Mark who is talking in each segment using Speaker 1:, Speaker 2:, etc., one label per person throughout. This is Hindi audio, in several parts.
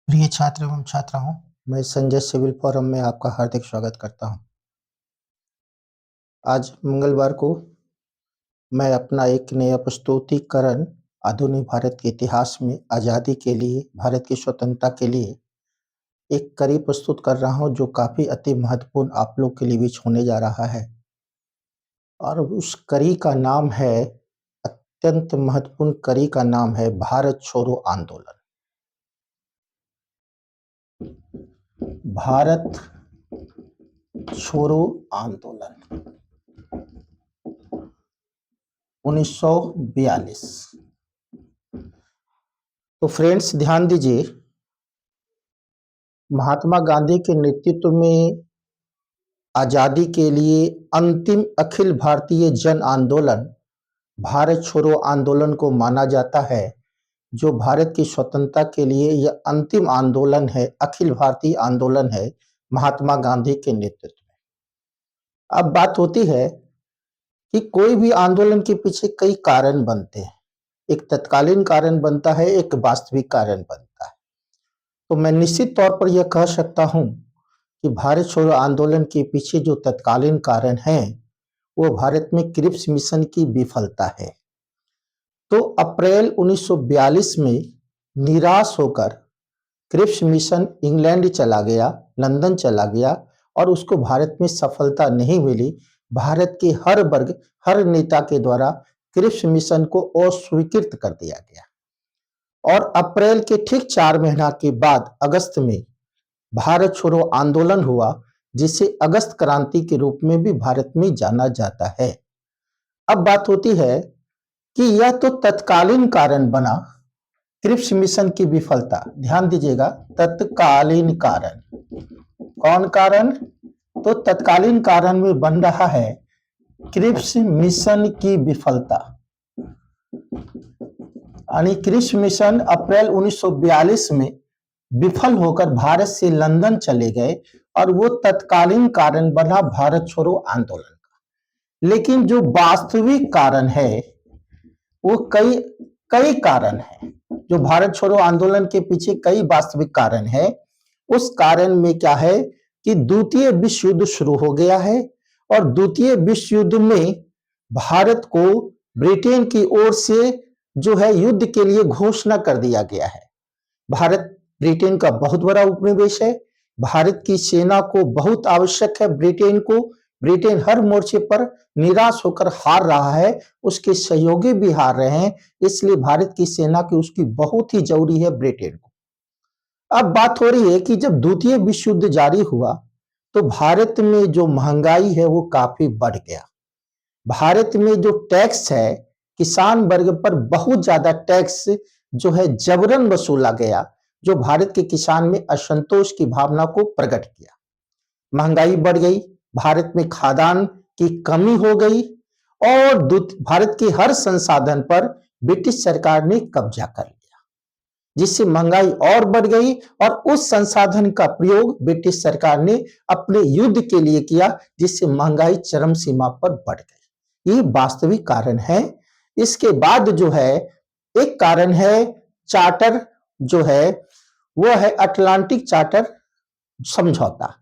Speaker 1: प्रिय छात्र एवं छात्राओं, मैं संजय सिविल फोरम में आपका हार्दिक स्वागत करता हूं। आज मंगलवार को मैं अपना एक नया प्रस्तुतिकरण आधुनिक भारत के इतिहास में आज़ादी के लिए, भारत की स्वतंत्रता के लिए एक कड़ी प्रस्तुत कर रहा हूं, जो काफ़ी अति महत्वपूर्ण आप लोग के लिए भी होने जा रहा है। और उस कड़ी का नाम है, अत्यंत महत्वपूर्ण कड़ी का नाम है भारत छोड़ो आंदोलन। भारत छोड़ो आंदोलन 1942। तो फ्रेंड्स ध्यान दीजिए, महात्मा गांधी के नेतृत्व में आजादी के लिए अंतिम अखिल भारतीय जन आंदोलन भारत छोड़ो आंदोलन को माना जाता है, जो भारत की स्वतंत्रता के लिए यह अंतिम आंदोलन है, अखिल भारतीय आंदोलन है महात्मा गांधी के नेतृत्व में। अब बात होती है कि कोई भी आंदोलन के पीछे कई कारण बनते हैं। एक तत्कालीन कारण बनता है, एक वास्तविक कारण बनता है। तो मैं निश्चित तौर पर यह कह सकता हूं कि भारत छोड़ो आंदोलन के पीछे जो तत्कालीन कारण है वो भारत में क्रिप्स मिशन की विफलता है। तो अप्रैल 1942 में निराश होकर क्रिप्स मिशन इंग्लैंड चला गया, लंदन चला गया और उसको भारत में सफलता नहीं मिली। भारत के हर वर्ग, हर नेता के द्वारा क्रिप्स मिशन को अस्वीकृत कर दिया गया और अप्रैल के ठीक 4 महीना के बाद अगस्त में भारत छोड़ो आंदोलन हुआ, जिसे अगस्त क्रांति के रूप में भी भारत में जाना जाता है। अब बात होती है कि यह तो तत्कालीन कारण बना, क्रिप्स मिशन की विफलता। ध्यान दीजिएगा, तत्कालीन कारण। कौन कारण? तो तत्कालीन कारण में बन रहा है क्रिप्स मिशन की विफलता। यानी क्रिप्स मिशन अप्रैल 1942 में विफल होकर भारत से लंदन चले गए और वो तत्कालीन कारण बना भारत छोड़ो आंदोलन का। लेकिन जो वास्तविक कारण है वो कई कारण है। जो भारत छोड़ो आंदोलन के पीछे कई वास्तविक कारण है। उस कारण में क्या है कि द्वितीय विश्व युद्ध शुरू हो गया है और द्वितीय विश्व युद्ध में भारत को ब्रिटेन की ओर से जो है युद्ध के लिए घोषणा कर दिया गया है। भारत ब्रिटेन का बहुत बड़ा उपनिवेश है। भारत की सेना को बहुत आवश्यक है ब्रिटेन को। ब्रिटेन हर मोर्चे पर निराश होकर हार रहा है, उसके सहयोगी भी हार रहे हैं, इसलिए भारत की सेना की उसकी बहुत ही जरूरी है ब्रिटेन को। अब बात हो रही है कि जब द्वितीय विश्व युद्ध जारी हुआ तो भारत में जो महंगाई है वो काफी बढ़ गया। भारत में जो टैक्स है, किसान वर्ग पर बहुत ज्यादा टैक्स जो है जबरन वसूला गया, जो भारत के किसान में असंतोष की भावना को प्रकट किया। महंगाई बढ़ गई, भारत में खाद्यान्न की कमी हो गई और भारत के हर संसाधन पर ब्रिटिश सरकार ने कब्जा कर लिया, जिससे महंगाई और बढ़ गई और उस संसाधन का प्रयोग ब्रिटिश सरकार ने अपने युद्ध के लिए किया, जिससे महंगाई चरम सीमा पर बढ़ गई। ये वास्तविक कारण है। इसके बाद जो है एक कारण है चार्टर, जो है वो है अटलांटिक चार्टर समझौता।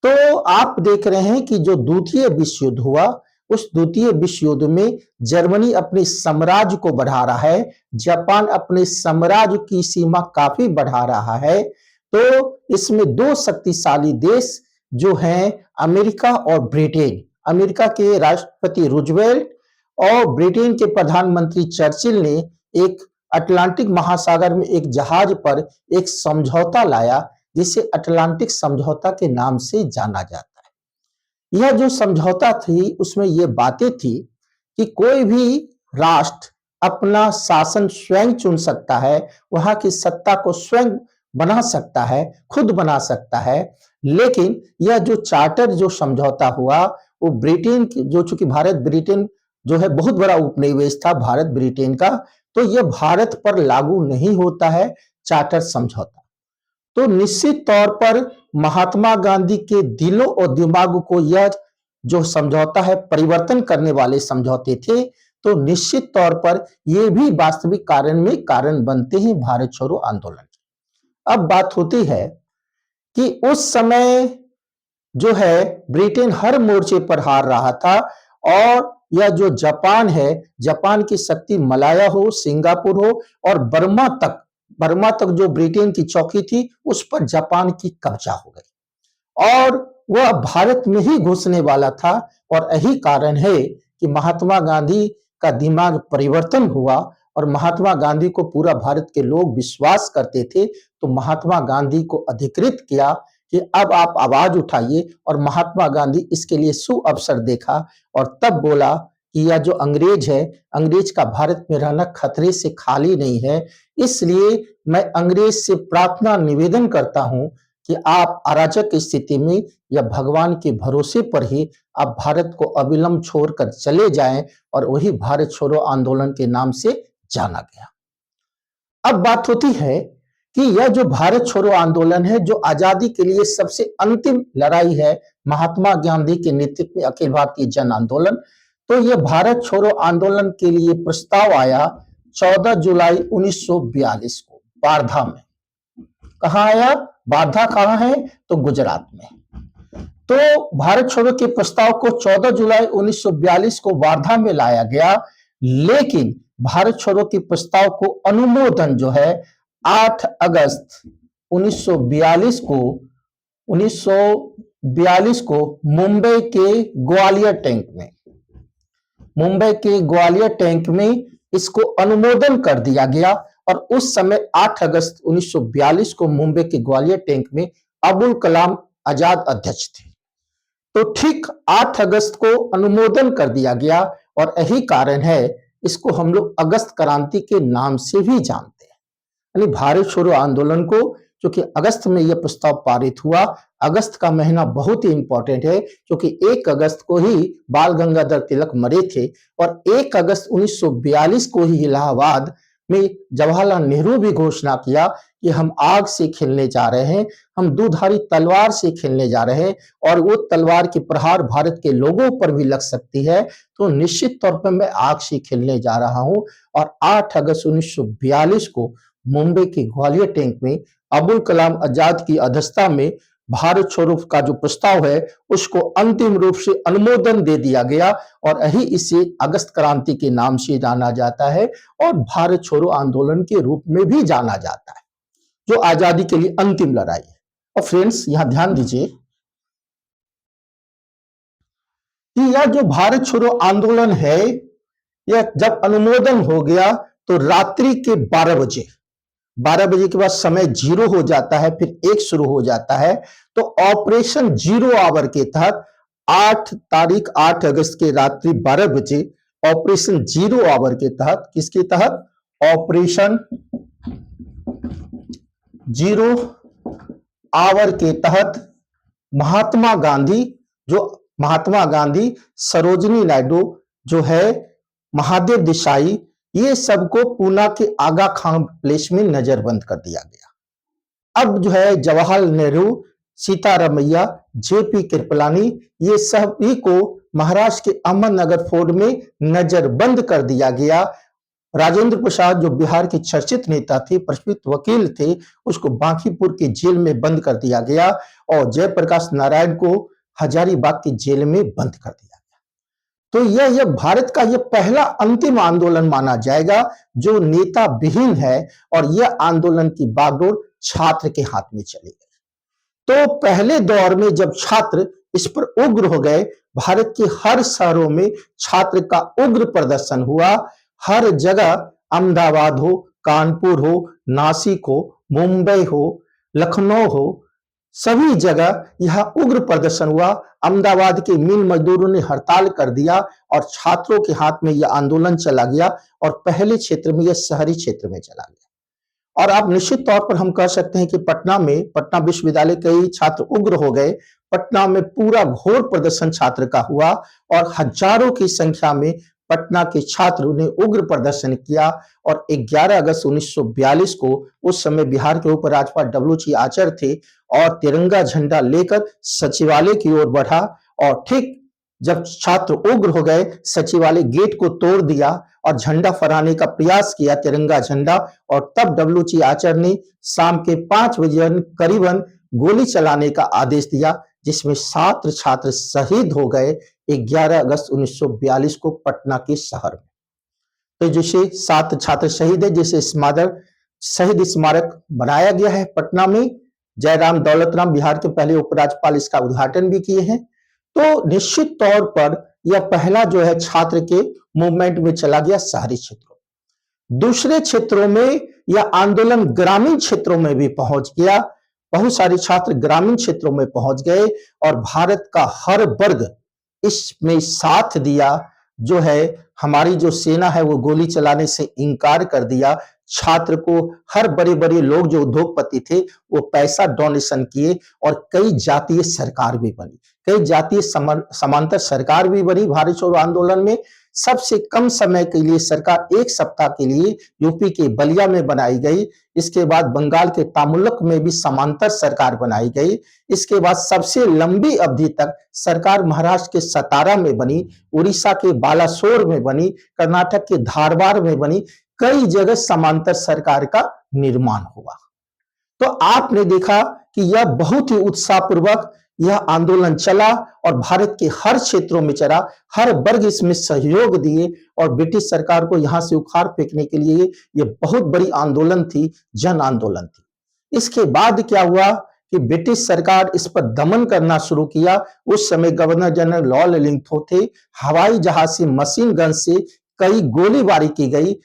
Speaker 1: तो आप देख रहे हैं कि जो द्वितीय विश्व युद्ध हुआ, उस द्वितीय विश्व युद्ध में जर्मनी अपने साम्राज्य को बढ़ा रहा है, जापान अपने साम्राज्य की सीमा काफी बढ़ा रहा है। तो इसमें दो शक्तिशाली देश जो हैं अमेरिका और ब्रिटेन, अमेरिका के राष्ट्रपति रूजवेल्ट और ब्रिटेन के प्रधानमंत्री चर्चिल ने एक अटलांटिक महासागर में एक जहाज पर एक समझौता लाया, जिसे अटलांटिक समझौता के नाम से जाना जाता है। यह जो समझौता थी उसमें यह बातें थी कि कोई भी राष्ट्र अपना शासन स्वयं चुन सकता है, वहां की सत्ता को स्वयं बना सकता है, खुद बना सकता है। लेकिन यह जो चार्टर जो समझौता हुआ वो ब्रिटेन की, जो चूंकि भारत ब्रिटेन जो है बहुत बड़ा उपनिवेश था भारत ब्रिटेन का, तो यह भारत पर लागू नहीं होता है चार्टर समझौता। तो निश्चित तौर पर महात्मा गांधी के दिलों और दिमाग को यह जो समझौता है परिवर्तन करने वाले समझौते थे। तो निश्चित तौर पर यह भी वास्तविक कारण में कारण बनते हैं भारत छोड़ो आंदोलन। अब बात होती है कि उस समय जो है ब्रिटेन हर मोर्चे पर हार रहा था और यह जो जापान है, जापान की शक्ति मलाया हो, सिंगापुर हो और बर्मा तक जो ब्रिटेन की चौकी थी उस पर जापान की कब्जा हो गई और वह भारत में ही घुसने वाला था। और यही कारण है कि महात्मा गांधी का दिमाग परिवर्तन हुआ और महात्मा गांधी को पूरा भारत के लोग विश्वास करते थे, तो महात्मा गांधी को अधिकृत किया कि अब आप आवाज उठाइए और महात्मा गांधी इसके लिए सुअवसर देखा और तब बोला कि यह जो अंग्रेज है, अंग्रेज का भारत में रहना खतरे से खाली नहीं है, इसलिए मैं अंग्रेज से प्रार्थना निवेदन करता हूं कि आप अराजक स्थिति में या भगवान के भरोसे पर ही आप भारत को अविलंब छोड़कर चले जाएं। और वही भारत छोड़ो आंदोलन के नाम से जाना गया। अब बात होती है कि यह जो भारत छोड़ो आंदोलन है, जो आजादी के लिए सबसे अंतिम लड़ाई है, महात्मा गांधी के नेतृत्व में अखिल भारतीय जन आंदोलन, तो यह भारत छोड़ो आंदोलन के लिए प्रस्ताव आया 14 जुलाई 1942 को वार्धा में। कहाँ आया? वार्धा कहाँ है? तो गुजरात में। तो भारत छोड़ो के प्रस्ताव को 14 जुलाई 1942 को वार्धा में लाया गया, लेकिन भारत छोड़ो के प्रस्ताव को अनुमोदन जो है 8 अगस्त 1942 को मुंबई के ग्वालियर टैंक में इसको अनुमोदन कर दिया गया। और उस समय 8 अगस्त 1942 को मुंबई के ग्वालियर टैंक में अबुल कलाम आजाद अध्यक्ष थे। तो ठीक 8 अगस्त को अनुमोदन कर दिया गया और यही कारण है इसको हम लोग अगस्त क्रांति के नाम से भी जानते हैं। यानी भारत छोड़ो आंदोलन को, क्योंकि अगस्त में यह प्रस्ताव पारित हुआ, अगस्त का महीना बहुत ही इंपॉर्टेंट है क्योंकि 1 अगस्त को ही बाल गंगाधर तिलक मरे थे और 1 अगस्त 1942 को ही इलाहाबाद में जवाहरलाल नेहरू भी घोषणा किया कि हम आग से खेलने जा रहे हैं, हम दुधारी तलवार से खेलने जा रहे हैं और वो तलवार की प्रहार भारत के लोगों पर भी लग सकती है, तो निश्चित तौर पर मैं आग से खेलने जा रहा हूं। और 8 अगस्त 1942 को मुंबई के ग्वालियर टैंक में अबुल कलाम आजाद की अध्यक्षता में भारत छोड़ो का जो प्रस्ताव है उसको अंतिम रूप से अनुमोदन दे दिया गया और यही इसे अगस्त क्रांति के नाम से जाना जाता है और भारत छोड़ो आंदोलन के रूप में भी जाना जाता है, जो आजादी के लिए अंतिम लड़ाई है। और फ्रेंड्स यहां ध्यान दीजिए कि यह जो भारत छोड़ो आंदोलन है, यह जब अनुमोदन हो गया तो रात्रि के 12 बजे के बाद समय 0 हो जाता है, फिर 1 शुरू हो जाता है। तो ऑपरेशन 0 आवर के तहत 8 अगस्त के रात्रि 12 बजे ऑपरेशन 0 आवर के तहत, किसके तहत? ऑपरेशन 0 आवर के तहत महात्मा गांधी, सरोजिनी नायडू जो है, महादेव देसाई, ये सबको पूना के आगा खान प्लेस में नजरबंद कर दिया गया। अब जो है जवाहरलाल नेहरू, सीतारमैया, जेपी कृपलानी, ये सभी को महाराष्ट्र के अहमदनगर फोर्ट में नजरबंद कर दिया गया। राजेंद्र प्रसाद जो बिहार के चर्चित नेता थे, प्रसिद्ध वकील थे, उसको बांकीपुर के जेल में बंद कर दिया गया और जयप्रकाश नारायण को हजारीबाग की जेल में बंद कर दिया। तो यह भारत का यह पहला अंतिम आंदोलन माना जाएगा जो नेता विहीन है और यह आंदोलन की बागडोर छात्र के हाथ में चली गई। तो पहले दौर में जब छात्र इस पर उग्र हो गए, भारत के हर शहरों में छात्र का उग्र प्रदर्शन हुआ, हर जगह, अहमदाबाद हो, कानपुर हो, नासिक हो, मुंबई हो, लखनऊ हो, सभी जगह यह उग्र प्रदर्शन हुआ। अहमदाबाद के मिल मजदूरों ने हड़ताल कर दिया और छात्रों के हाथ में यह आंदोलन चला गया और पहले क्षेत्र में यह शहरी क्षेत्र में चला गया। और आप निश्चित तौर पर हम कह सकते हैं कि पटना विश्वविद्यालय के ही छात्र उग्र हो गए। पटना में पूरा घोर प्रदर्शन छात्र का हुआ और हजारों की संख्या में पटना के छात्रों ने उग्र प्रदर्शन किया। और 11 अगस्त 1942 को, उस समय बिहार के उप राज्यपाल डब्ल्यू.जी. आचार्य थे और तिरंगा झंडा लेकर सचिवालय की ओर बढ़ा और ठीक जब छात्र उग्र हो गए, सचिवालय गेट को तोड़ दिया और झंडा फहराने का प्रयास किया, तिरंगा झंडा, और तब डब्ल्यूजी आचार्य ने शाम के 5 बजे करीबन गोली चलाने का आदेश दिया, जिसमें 7 छात्र शहीद हो गए 11 अगस्त 1942 को पटना के शहर में। तो जैसे 7 छात्र शहीद है, जिसे शहीद स्मारक बनाया गया है पटना में। जयराम दौलतराम बिहार के पहले उपराज्यपाल इसका उद्घाटन भी किए हैं। तो निश्चित तौर पर यह पहला जो है छात्र के मूवमेंट में चला गया शहरी क्षेत्रों। दूसरे क्षेत्रों में यह आंदोलन ग्रामीण क्षेत्रों में भी पहुंच गया। बहुत सारे छात्र ग्रामीण क्षेत्रों में पहुंच गए और भारत का हर वर्ग इसमें साथ दिया। जो है हमारी जो सेना है वो गोली चलाने से इनकार कर दिया। छात्र को हर बड़े बड़े लोग जो उद्योगपति थे वो पैसा डोनेशन किए और कई जातीय सरकार भी बनी, कई जातीय समांतर सरकार भी बनी। भारत छोड़ो आंदोलन में सबसे कम समय के लिए सरकार 1 सप्ताह के लिए यूपी के बलिया में बनाई गई। इसके बाद बंगाल के तामुल्लुक में भी समांतर सरकार बनाई गई। इसके बाद सबसे लंबी अवधि तक सरकार महाराष्ट्र के सतारा में बनी, उड़ीसा के बालासोर में बनी, कर्नाटक के धारवाड़ में बनी। कई जगह समांतर सरकार का निर्माण हुआ। तो आपने देखा कि यह बहुत ही उत्साहपूर्वक यह आंदोलन चला और भारत के हर क्षेत्रों में चला। हर वर्ग इसमें सहयोग दिए और ब्रिटिश सरकार को यहां से उखाड़ फेंकने के लिए यह बहुत बड़ी आंदोलन थी, जन आंदोलन थी। इसके बाद क्या हुआ कि ब्रिटिश सरकार इस पर दमन करना शुरू किया। उस समय गवर्नर जनरल लॉर्ड वेलिंगटन थे। हवाई जहाज से, मशीन गन से कई गोलीबारी की गई।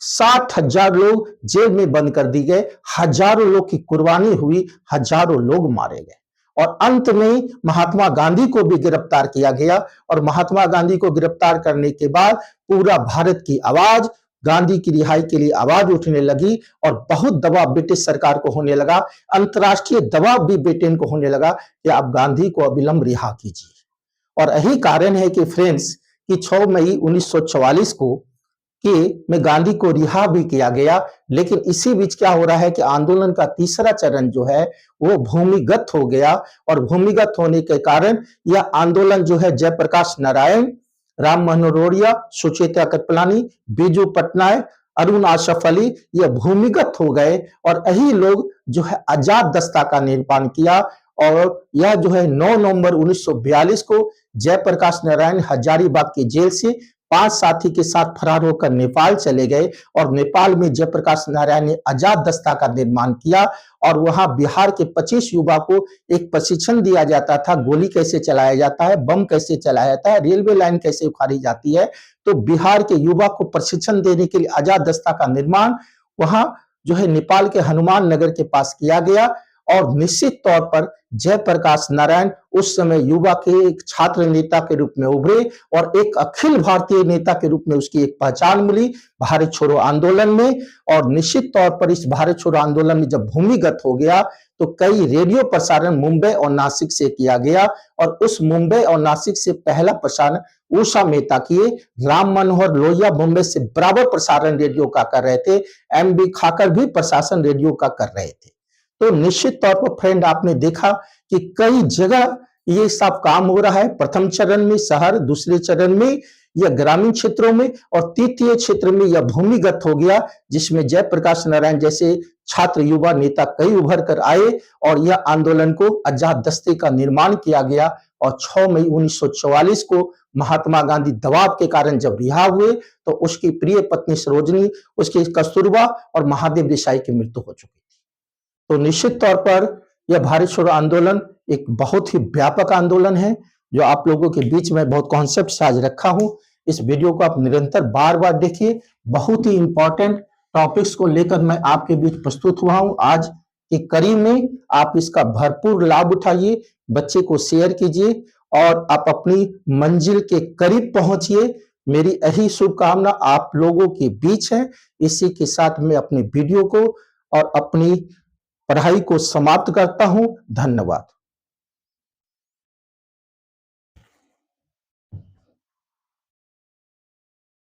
Speaker 1: 60,000 लोग जेल में बंद कर दिए गए, हजारों लोग की कुर्बानी हुई, हजारों लोग मारे गए और अंत में महात्मा गांधी को भी गिरफ्तार किया गया। और महात्मा गांधी को गिरफ्तार करने के बाद पूरा भारत की आवाज गांधी की रिहाई के लिए आवाज उठने लगी और बहुत दबाव ब्रिटिश सरकार को होने लगा। अंतर्राष्ट्रीय दबाव भी ब्रिटेन को होने लगा कि आप गांधी को अविलंब रिहा कीजिए। और यही कारण है कि फ्रेंड्स कि 6 मई 1944 को में गांधी को रिहा भी किया गया। लेकिन इसी बीच क्या हो रहा है कि आंदोलन का तीसरा चरण जो है वो भूमिगत हो गया और भूमिगत होने के कारण यह आंदोलन जो है जयप्रकाश नारायण, राम मनोहर, सुचेता कृपलानी, बिजू पटनायक, अरुण आसफ अली ये भूमिगत हो गए और यही लोग जो है आजाद दस्ता का निर्माण किया। और यह जो है 9 नवंबर 1942 को जयप्रकाश नारायण हजारीबाग की जेल से 5 साथी के साथ फरार होकर नेपाल चले गए और नेपाल में जयप्रकाश नारायण ने आजाद दस्ता का निर्माण किया और वहां बिहार के 25 युवा को एक प्रशिक्षण दिया जाता था, गोली कैसे चलाया जाता है, बम कैसे चलाया जाता है, रेलवे लाइन कैसे उखाड़ी जाती है। तो बिहार के युवा को प्रशिक्षण देने के लिए आजाद दस्ता का निर्माण वहां जो है नेपाल के हनुमान नगर के पास किया गया। और निश्चित तौर पर जयप्रकाश नारायण उस समय युवा के एक छात्र नेता के रूप में उभरे और एक अखिल भारतीय नेता के रूप में उसकी एक पहचान मिली भारत छोड़ो आंदोलन में। और निश्चित तौर पर इस भारत छोड़ो आंदोलन में जब भूमिगत हो गया तो कई रेडियो प्रसारण मुंबई और नासिक से किया गया और उस मुंबई और नासिक से पहला प्रसारण उषा मेहता किए। राम मनोहर लोहिया मुंबई से बराबर प्रसारण रेडियो का कर रहे थे, MB खाकर भी प्रशासन रेडियो का कर रहे थे। तो निश्चित तौर पर फ्रेंड आपने देखा कि कई जगह ये सब काम हो रहा है। प्रथम चरण में शहर, दूसरे चरण में यह ग्रामीण क्षेत्रों में और तृतीय क्षेत्र में यह भूमिगत हो गया, जिसमें जयप्रकाश नारायण जैसे छात्र युवा नेता कई उभर कर आए और यह आंदोलन को आजाद दस्ते का निर्माण किया गया। और 6 मई 1944 को महात्मा गांधी दबाव के कारण जब रिहा हुए तो उसकी प्रिय पत्नी सरोजनी, उसके कस्तूरबा और महादेव देसाई की मृत्यु हो चुकी थी। तो निश्चित तौर पर यह भारत छोड़ो आंदोलन एक बहुत ही व्यापक आंदोलन है जो आप लोगों के बीच में बहुत कॉन्सेप्ट से आज रखा हूं। इस वीडियो को आप निरंतर बार बार देखिए। बहुत ही इंपॉर्टेंट टॉपिक्स को लेकर मैं आपके बीच प्रस्तुत हुआ हूं आज की कड़ी में। आप इसका भरपूर लाभ उठाइए, बच्चे को शेयर कीजिए और आप अपनी मंजिल के करीब पहुंचिए। मेरी यही शुभकामना आप लोगों के बीच है। इसी के साथ मैं अपनी वीडियो को और अपनी पढ़ाई को समाप्त करता हूं। धन्यवाद।